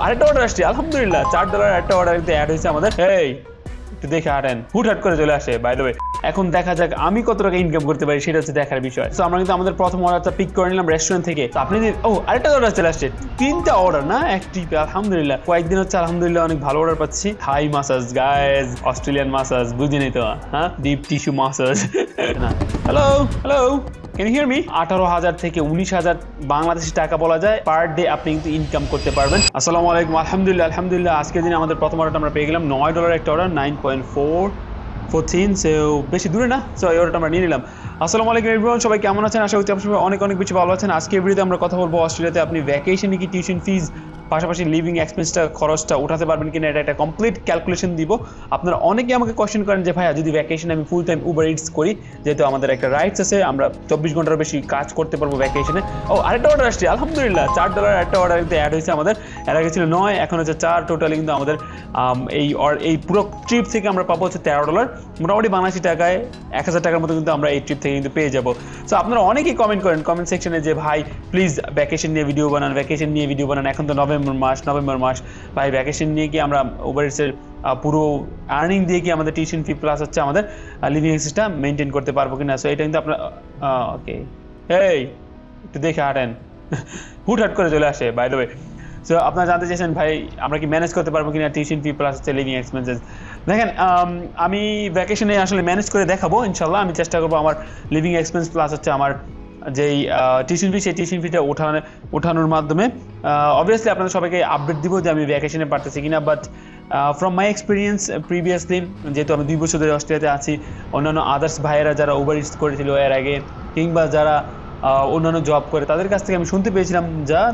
আরেকটা অর্ডার আসছে, আলহামদুলিল্লাহ $4 একটা অর্ডার কিন্তু অ্যাড হয়েছে আমাদের। এই একটু দেখে হাঁটেন, হুটহাট করে চলে আসে। বাই দ্য ওয়ে, এখন দেখা যাক আমি কত টাকা ইনকাম করতে পারি, সেটা হচ্ছে দেখার বিষয়। তো আমরা কিন্তু আমাদের প্রথম অর্ডারটা পিক করে নিলাম রেস্টুরেন্ট থেকে। তো আপনি আরেকটা অর্ডার চলে আসছে, 3টা অর্ডার না এক ট্রিপে, আলহামদুলিল্লাহ। কয়েকদিন হচ্ছে আলহামদুলিল্লাহ অনেক ভালো অর্ডার পাচ্ছি। Thai massage guys, Australian massage, বুঝিনি তো, হ্যাঁ, deep tissue massage. Hello hello, can you hear me? 18,000 থেকে 19,000 বাংলাদেশি টাকা বলা যায় পার ডে আপনি কিন্তু ইনকাম করতে পারবেন। আসসালামু আলাইকুম, আলহামদুলিল্লাহ। আজকের দিনে আমাদের প্রথম অর্ডারটা আমরা পেয়ে গেলাম $9 একটা অর্ডার, 9.414, বেশি দূরে না। সো এই অর্ডারটা আমরা নিয়ে নিলাম। আসসালামু আলাইকুম এভরিওয়ান, সবাই কেমন আছেন? আশা করছি আপনারা অনেক অনেক বেশি ভালো আছেন। আজকে এই ভিডিওতে আমরা কথা বলবো অস্ট্রেলিয়াতে আপনি ভ্যাকেশনে কি টিউশন ফিজ পাশাপাশি লিভিং এক্সপেন্সটা খরচটা উঠাতে পারবেন কিনা, এটা একটা কমপ্লিট ক্যালকুলেশন দিব। আপনারা অনেকে আমাকে কোয়েশ্চেন করেন যে ভাইয়া যদি ভ্যাকেশনে আমি ফুল টাইম উবার ইটস করি, যেহেতু আমাদের একটা রাইটস আছে, আমরা 24 ঘন্টার বেশি কাজ করতে পারবো ভ্যাকেশনে। আরেকটা অর্ডার আসছে, আলহামদুলিল্লাহ $4 একটা অর্ডার কিন্তু অ্যাড হয়েছে আমাদের। এর আগে ছিল 9, এখন হচ্ছে 4, টোটালি কিন্তু আমাদের এই পুরো ট্রিপ থেকে আমরা পাবো হচ্ছে $13, মোটামুটি বাংলাদেশি টাকায় 1,000 টাকার মতো কিন্তু আমরা এই ট্রিপ থেকে কিন্তু পেয়ে যাবো। সো আপনারা অনেকেই কমেন্ট করেন কমেন্ট সেকশনে যে ভাই প্লিজ ভ্যাকেশন নিয়ে ভিডিও বানান, এখন তো নভেম্বর মাস ভাই, ভ্যাকেশন নিয়ে কি আমরা উবার ইটসের পুরো আর্নিং দিয়ে কি আমাদের টিউশন ফি প্লাস হচ্ছে আমাদের লিভিং এক্সপেন্সটা মেনটেন করতে পারবো কিনা। সো এটা কিন্তু আপনার ওকে, এই একটু দেখে হাঁটেন, হুটহাট করে চলে আসে। বাই দ্য ওয়ে, সো আপনারা জানতে চাইছেন ভাই আমরা কি ম্যানেজ করতে পারবো কিনা টিউশন ফি প্লাস হচ্ছে লিভিং এক্সপেন্সেস। দেখেন, আমি ভ্যাকেশনে আসলে ম্যানেজ করে দেখাবো ইনশাল্লাহ। আমি চেষ্টা করবো আমার লিভিং এক্সপেন্স প্লাস হচ্ছে আমার যেই টিউশন ফি, সেই টিউশন ফিটা ওঠানোর মাধ্যমে অবভিয়াসলি আপনাদের সবাইকে আপডেট দিব যে আমি ভ্যাকেশনে পারতেছি কিনা। But from my experience previously, যেহেতু আমি 2 বছর ধরে অস্ট্রেলিয়াতে আছি, অন্যান্য আদার্স ভাইয়েরা যারা উবার ইটস করেছিল এর আগে, কিংবা যারা অন্যান্য জব করে, তাদের কাছ থেকে আমি শুনতে পেয়েছিলাম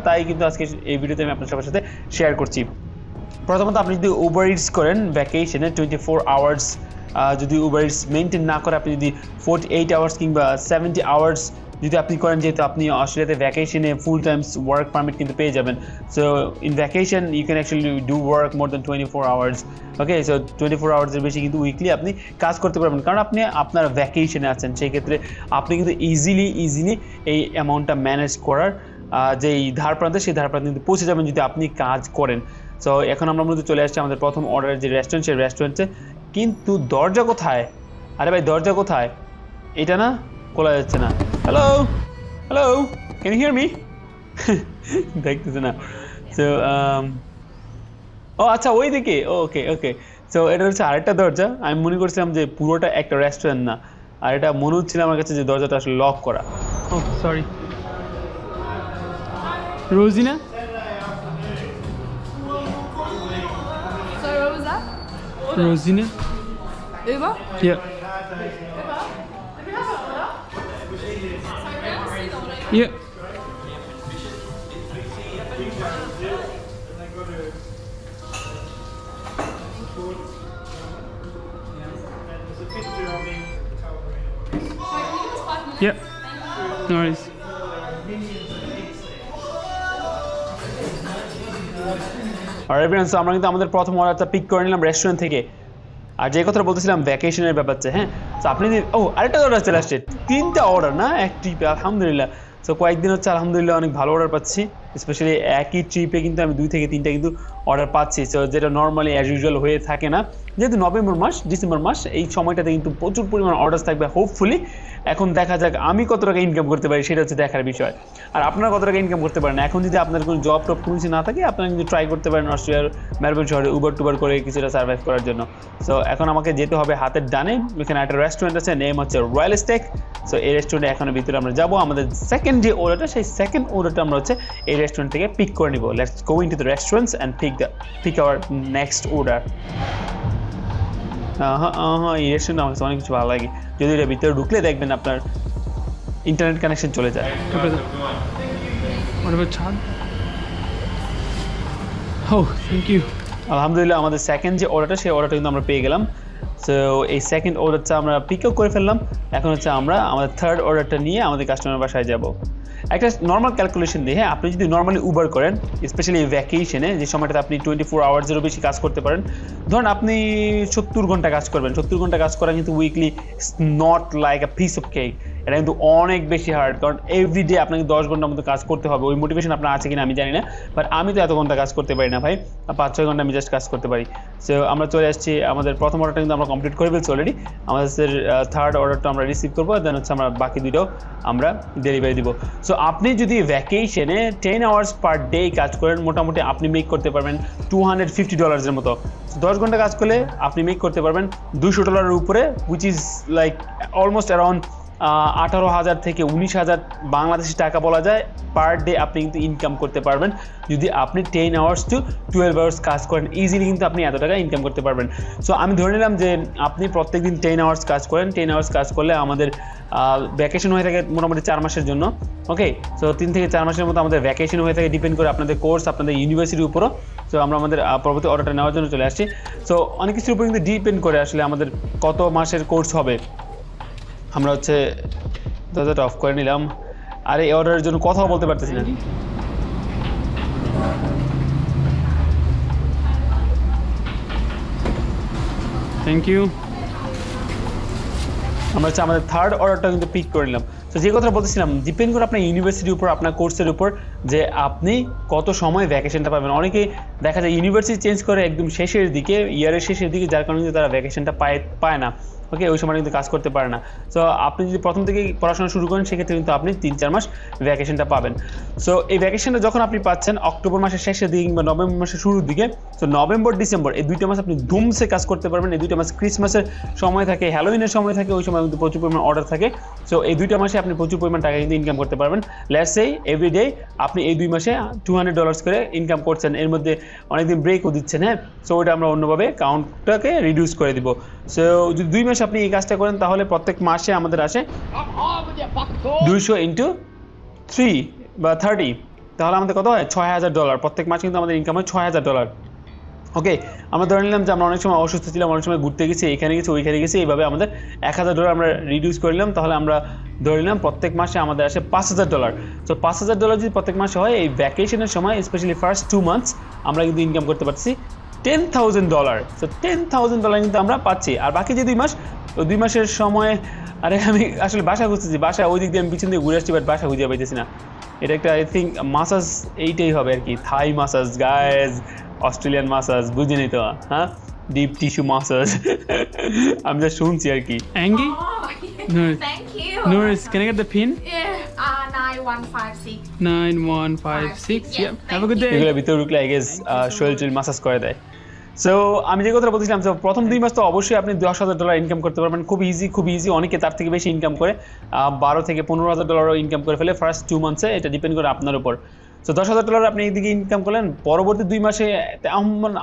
তাই কিন্তু আজকে এই ভিডিওতে আমি আপনার সবার সাথে শেয়ার করছি। প্রথমত আপনি যদি উবার ইটস করেন ভ্যাকেশনে 24 আওয়ার্স, যদি উবার ইটস মেনটেন না করে আপনি যদি 48 আওয়ার্স কিংবা 70 আওয়ার্স যদি আপনি করেন, যেহেতু আপনি অস্ট্রেলিয়াতে ভ্যাকেশনে ফুল টাইমস ওয়ার্ক পারমিট কিন্তু পেয়ে যাবেন। So in vacation you can actually do work more than 24 hours. Okay, so 24 আওয়ার্সের বেশি কিন্তু উইকলি আপনি কাজ করতে পারবেন, কারণ আপনি আপনার ভ্যাকেশনে আছেন। সেই ক্ষেত্রে আপনি কিন্তু ইজিলি এই অ্যামাউন্টটা ম্যানেজ করার যেই ধার প্রান্তে, সেই ধার প্রান্তে কিন্তু পৌঁছে যাবেন যদি আপনি কাজ করেন। সো এখন আমরা মূলত চলে আসছি আমাদের প্রথম অর্ডারের যে রেস্টুরেন্ট, সেই রেস্টুরেন্টে। কিন্তু দরজা কোথায়? আরে ভাই দরজা কোথায়? এটা না, খোলা যাচ্ছে না। Hello can you hear me? দেখতেছে না। সো আচ্ছা, ওই দিকে। ওকে। সো এটা হচ্ছে আরেকটা দরজা। আমি মনে করছিলাম যে পুরোটা একটা রেস্টুরেন্ট না, আর এটা মনে হচ্ছিল আমার কাছে যে দরজাটা আসলে লক করা। Sorry, Rojina? Sorry, what was that? Rosina? Uber? Yeah. Yeah. Yeah. No worries. R everyone, আমরা কিন্তু আমাদের প্রথম অর্ডারটা পিক করে নিলাম রেস্টুরেন্ট থেকে। আর যে কথাটা বলতেছিলাম ভ্যাকেশনের ব্যাপারটা, হ্যাঁ, তো আপনি আরেকটা অর্ডার চলে আসছে, 3টা অর্ডার না এক ট্রিপে, আলহামদুলিল্লাহ। সো কয়েকদিন হচ্ছে আলহামদুলিল্লাহ অনেক ভালো অর্ডার পাচ্ছি, স্পেশালি একই ট্রিপে কিন্তু আমি 2 থেকে 3টা কিন্তু অর্ডার পাচ্ছি। সো যেটা নর্মালি অ্যাজ ইউজুয়াল হয়ে থাকে না, যেহেতু নভেম্বর মাস ডিসেম্বর মাস এই সময়টাতে কিন্তু প্রচুর পরিমাণ অর্ডার থাকবে হোপফুলি। এখন দেখা যাক আমি কত টাকা ইনকাম করতে পারি, সেটা হচ্ছে দেখার বিষয়। আর আপনারা কত টাকা ইনকাম করতে পারেন। এখন যদি আপনার কোনো জব টপ কোনো কিছু না থাকে, আপনারা কিন্তু ট্রাই করতে পারেন অস্ট্রেলিয়ার মেলবোর্ন শহরে উবার টুবার করে কিছুটা সার্ভাইভ করার জন্য। সো এখন আমাকে যেতে হবে হাতের ডানে, এখানে একটা রেস্টুরেন্ট আছে, নেম হচ্ছে রয়্যাল স্টেক। সো এই রেস্টুরেন্টে এখনের ভিতরে আমরা যাবো। আমাদের সেকেন্ড যে অর্ডারটা, সেই সেকেন্ড অর্ডারটা আমরা হচ্ছে এই রেস্টুরেন্ট থেকে পিক করে নিব। Let's go into the restaurants and peak hour next order. এই রেস্টুরেন্ট আমার অনেক কিছু ভালো লাগে, যদি এটা ভিতরে ঢুকলে দেখবেন আপনার ইন্টারনেট কানেকশন চলে যায়। আলহামদুলিল্লাহ আমাদের সেকেন্ড যে অর্ডারটা, সেই অর্ডারটা কিন্তু আমরা পেয়ে গেলাম। সো এই সেকেন্ড অর্ডারটা আমরা পিক আপ করে ফেললাম। এখন হচ্ছে আমরা আমাদের থার্ড অর্ডারটা নিয়ে আমাদের কাস্টমার বাসায় যাব। একটা নর্মাল ক্যালকুলেশন দিয়ে, হ্যাঁ, আপনি যদি নর্মালি উবার করেন, স্পেশালি ভ্যাকেশনে যে সময়টাতে আপনি 24 আওয়ার্সেরও বেশি কাজ করতে পারেন, ধরুন আপনি 70 ঘন্টা কাজ করবেন। 70 ঘন্টা কাজ করা কিন্তু weekly not like a piece of cake. এটা কিন্তু অনেক বেশি হার্ড, কারণ এভরিডে আপনাকে 10 ঘন্টার মতো কাজ করতে হবে। ওই মোটিভেশন আপনার আছে কিনা আমি জানি না, বাট আমি তো এত ঘন্টা কাজ করতে পারি না ভাই, 5-6 ঘন্টা আমি জাস্ট কাজ করতে পারি। সো আমরা চলে আসছি, আমাদের প্রথম অর্ডারটা কিন্তু আমরা কমপ্লিট করে ফেলছি অলরেডি। আমাদের থার্ড অর্ডারটা আমরা রিসিভ করবো, দেন হচ্ছে আমরা বাকি দুটো আমরা ডেলিভারি দিব। সো আপনি যদি ভ্যাকেশনে 10 আওয়ার্স পার ডে কাজ করেন, মোটামুটি আপনি মেক করতে পারবেন $250 মতো। 10 ঘন্টা কাজ করলে আপনি মেক করতে পারবেন $200 উপরে, which is like almost around 18,000 থেকে 19,000 বাংলাদেশি টাকা বলা যায় পার ডে আপনি কিন্তু ইনকাম করতে পারবেন যদি আপনি 10 আওয়ার্স টু 12 আওয়ার্স কাজ করেন। ইজিলি কিন্তু আপনি এত টাকা ইনকাম করতে পারবেন। সো আমি ধরে নিলাম যে আপনি প্রত্যেকদিন 10 আওয়ার্স কাজ করেন। 10 আওয়ার্স কাজ করলে আমাদের ভ্যাকেশন হয়ে থাকে মোটামুটি 4 মাসের জন্য। ওকে, সো 3 থেকে 4 মাসের মতো আমাদের ভ্যাকেশন হয়ে থাকে, ডিপেন্ড করে আপনাদের কোর্স, আপনাদের ইউনিভার্সিটির উপরও। সো আমরা আমাদের পরবর্তী অর্ডারটা নেওয়ার জন্য চলে আসছি। সো অনেক কিছুর উপর কিন্তু ডিপেন্ড করে আসলে আমাদের কত মাসের কোর্স হবে। আমরা হচ্ছে দরজাটা অফ করে নিলাম, আর এই অর্ডারের জন্য কথাও বলতে পারতেছি না। Thank you. আমরা হচ্ছে আমাদের থার্ড অর্ডারটা কিন্তু পিক করে নিলাম। তো যে কথা বলতেছিলাম, ডিপেন্ড করে আপনার ইউনিভার্সিটির উপর, আপনার কোর্সের উপর, যে আপনি কত সময় ভ্যাকেশনটা পাবেন। অনেকেই দেখা যায় ইউনিভার্সিটি চেঞ্জ করে একদম শেষের দিকে, ইয়ারের শেষের দিকে, যার কারণে তারা ভ্যাকেশনটা পায় না। ওকে, ওই সময় কিন্তু কাজ করতে পারে না। সো আপনি যদি প্রথম থেকেই পড়াশোনা শুরু করেন, সেক্ষেত্রে কিন্তু আপনি 3-4 মাস ভ্যাকেশনটা পাবেন। সো এই ভ্যাকেশনটা যখন আপনি পাচ্ছেন অক্টোবর মাসের শেষের দিকে কিংবা নভেম্বর মাসের শুরুর দিকে, সো নভেম্বর ডিসেম্বর এই 2টা মাস আপনি ধুমসে কাজ করতে পারবেন। এই 2টা মাস ক্রিসমাসের সময় থাকে, হ্যালোউইনের সময় থাকে, ওই সময় কিন্তু প্রচুর পরিমাণ অর্ডার থাকে। সো এই 2টা মাসে আপনি প্রচুর পরিমাণ টাকা কিন্তু ইনকাম করতে পারবেন। লেটস সে এভরিডে আপনি এই 2 মাসে $200 করে ইনকাম করছেন, এর মধ্যে অনেকদিন ব্রেকও দিচ্ছেন। হ্যাঁ, সো ওটা আমরা অন্যভাবে কাউন্টটাকে রিডিউস করে দিব। সো যদি 2 মাসে আপনি এই কাজটা করেন, তাহলে প্রত্যেক মাসে আমাদের আসে 200 ইন্টু 3 বা 30, তাহলে আমাদের কত হয়? $6,000। প্রত্যেক মাসে কিন্তু আমাদের ইনকাম হয় $6,000। ওকে, আমরা ধরে নিলাম যে আমরা অনেক সময় অসুস্থ ছিলাম, অনেক সময় ঘুরতে গেছি, এখানে গেছি, ওইখানে গেছি, এইভাবে আমাদের $1,000 আমরা রিডিউস করে নিলাম। তাহলে আমরা ধরে নিলাম প্রত্যেক মাসে আমাদের আসে $5,000। তো $5,000 যদি প্রত্যেক মাসে হয়, এই ভ্যাকেশনের সময় স্পেশালি ফার্স্ট 2 মান্থস আমরা কিন্তু ইনকাম করতে পারছি $10,000। তো $10,000 কিন্তু আমরা পাচ্ছি। আর বাকি যে 2 মাস, ওই 2 মাসের সময়, আরে আমি আসলে বাসা খুঁজতেছি, বাসা ওই দিক দিয়ে আমি পিছন দিয়ে ঘুরে আসছি, বাট বাসা খুঁজে পাইতেছি না। এটা একটা আই থিঙ্ক মাসাজ, এইটাই হবে আর কি, থাই মাসাজ গাইজ, অস্ট্রেলিয়ান মাসাজ, বুঝিনি তো? হ্যাঁ, ডিপ টিস্যু মাসাজ। আমি যা শুনছি আর কি। Angry, Thank you. Nourish, can I get the pin? Yeah. 9156. 9156. Yeah, Yep. Have a good day. এগুলোর ভিতরে ঢুকলে আই গেস শরীর মাসাজ করে দেয়। সো আমি যে কথা বলছিলাম, প্রথম 2 মাস তো অবশ্যই আপনি $10,000 ইনকাম করতে পারবেন, খুব ইজি। অনেকে তার থেকে বেশি ইনকাম করে, $12,000 থেকে $15,000 ইনকাম করে ফেলে ফার্স্ট 2 মান্থসে। এটা ডিপেন্ড করে আপনার উপর। সো $10,000 আপনি এইদিকে ইনকাম করলেন, পরবর্তী 2 মাসে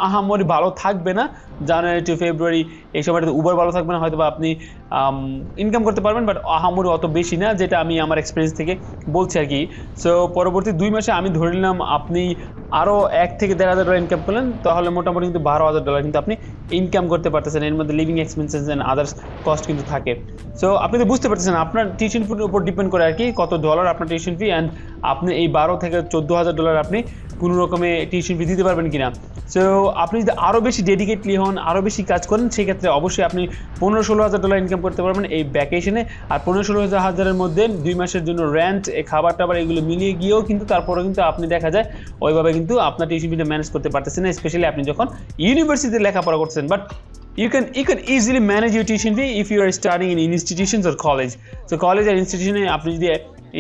আহামরি ভালো থাকবে না। জানুয়ারি টু ফেব্রুয়ারি এই সময়টাতে উবার ভালো থাকবে না, হয়তো বা আপনি ইনকাম করতে পারবেন, বাট আহামরি অত বেশি না, যেটা আমি আমার এক্সপিরিয়েন্স থেকে বলছি আর কি। সো পরবর্তী 2 মাসে আমি ধরে নিলাম আপনি আরও $1,000 থেকে $1,500 ইনকাম করলেন, তাহলে মোটামুটি কিন্তু $12,000 কিন্তু আপনি ইনকাম করতে পারতেছেন। এর মধ্যে living expenses and others cost কিন্তু থাকে। সো আপনি তো বুঝতে পারতেছেন আপনার টিউশন ফির উপর ডিপেন্ড করে আর কি, কত ডলার আপনার টিউশন ফি, অ্যান্ড আপনি এই $12,000 থেকে $14,000 আপনি কোনো রকমে টিউশন ফি দিতে পারবেন কিনা। সো আপনি যদি আরও বেশি ডেডিকেটলি হন, আরও বেশি কাজ করেন, সেক্ষেত্রে অবশ্যই আপনি $15,000-16,000 ইনকাম করতে পারবেন এই ভ্যাকেশনে। আর 15,000-16,000-এর মধ্যে 2 মাসের জন্য রেন্ট, খাবার টাবার এগুলো মিলিয়ে গিয়েও কিন্তু তারপরেও কিন্তু আপনি দেখা যায় ওইভাবে কিন্তু আপনার টিউশন ফিটা ম্যানেজ করতে পারতেছেন না, স্পেশালি আপনি যখন ইউনিভার্সিটিতে লেখাপড়া করছেন। But you can easily manage your tuition fee if you are studying in institutions or college. So college আর ইনস্টিটিউশনে আপনি যদি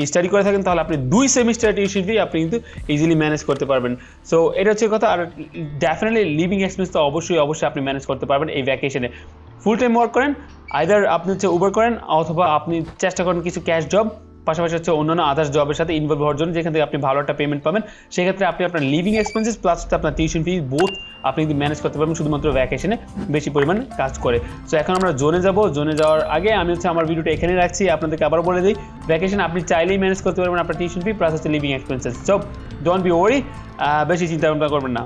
স্টাডি করে থাকেন, তাহলে আপনি 2 সেমিস্টার টিউশন ফি আপনি কিন্তু ইজিলি ম্যানেজ করতে পারবেন। সো এটা হচ্ছে কথা। আর ডেফিনেটলি লিভিং এক্সপেন্স তো অবশ্যই আপনি ম্যানেজ করতে পারবেন এই ভ্যাকেশনে। ফুল টাইম ওয়ার্ক করেন, আইদার আপনি হচ্ছে উবার করেন, অথবা আপনি চেষ্টা করেন কিছু ক্যাশ জব, পাশাপাশি হচ্ছে অন্যান্য আদার্স জবের সাথে ইনভলভ হওয়ার জন্য, যেখান থেকে আপনি ভালো একটা পেমেন্ট পাবেন। সেক্ষেত্রে আপনি আপনার লিভিং এক্সপেন্সেস প্লাস আপনার টিউশন ফি বোথ আপনি কিন্তু ম্যানেজ করতে পারবেন শুধুমাত্র ভ্যাকেশনে বেশি পরিমাণ কাজ করে। সো এখন আমরা জোনে যাব। জোনে যাওয়ার আগে আমি হচ্ছে আমার ভিডিওটা এখানে রাখছি, আপনাদেরকে আবার বলে দিই, ভ্যাকেশন আপনি চাইলেই ম্যানেজ করতে পারবেন আপনার টিউশন ফি প্লাস হচ্ছে living expenses. So don't be worry, বেশি চিন্তা ভাবনা করবেন না।